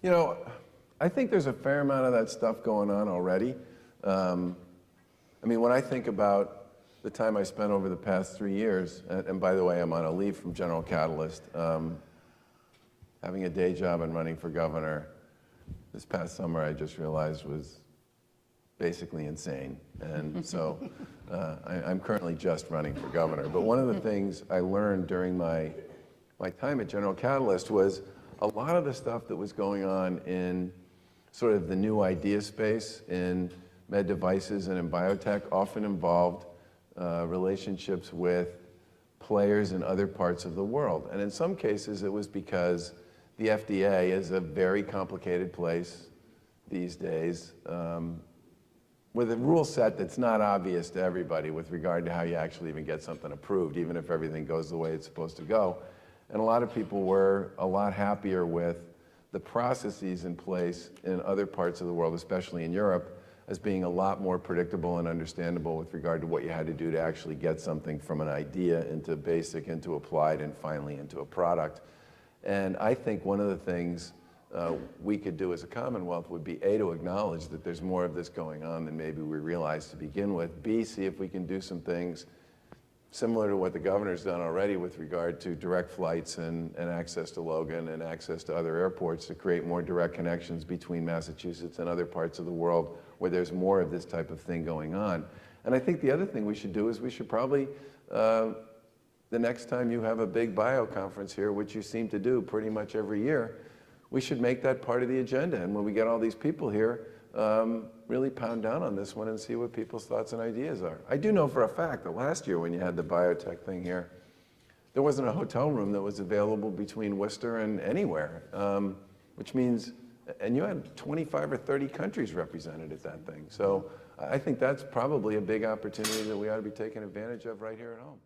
You know, I think there's a fair amount of that stuff going on already. I mean, when I think about the time I spent over the past 3 years, and by the way, I'm on a leave from General Catalyst, having a day job and running for governor this past summer, I just realized was basically insane. And so I'm currently just running for governor. But one of the things I learned during my time at General Catalyst was a lot of the stuff that was going on in sort of the new idea space in med devices and in biotech often involved relationships with players in other parts of the world. And in some cases, it was because the FDA is a very complicated place these days with a rule set that's not obvious to everybody with regard to how you actually even get something approved, even if everything goes the way it's supposed to go. And a lot of people were a lot happier with the processes in place in other parts of the world, especially in Europe, as being a lot more predictable and understandable with regard to what you had to do to actually get something from an idea into basic, into applied, and finally into a product. And I think one of the things we could do as a Commonwealth would be A, to acknowledge that there's more of this going on than maybe we realized to begin with. B, see if we can do some things similar to what the governor's done already with regard to direct flights and access to Logan and access to other airports to create more direct connections between Massachusetts and other parts of the world where there's more of this type of thing going on. And I think the other thing we should do is we should probably, the next time you have a big bio conference here, which you seem to do pretty much every year, we should make that part of the agenda. And when we get all these people here, really pound down on this one and see what people's thoughts and ideas are. I do know for a fact that last year when you had the biotech thing here, there wasn't a hotel room that was available between Worcester and anywhere, which means, and you had 25 or 30 countries represented at that thing. So I think that's probably a big opportunity that we ought to be taking advantage of right here at home.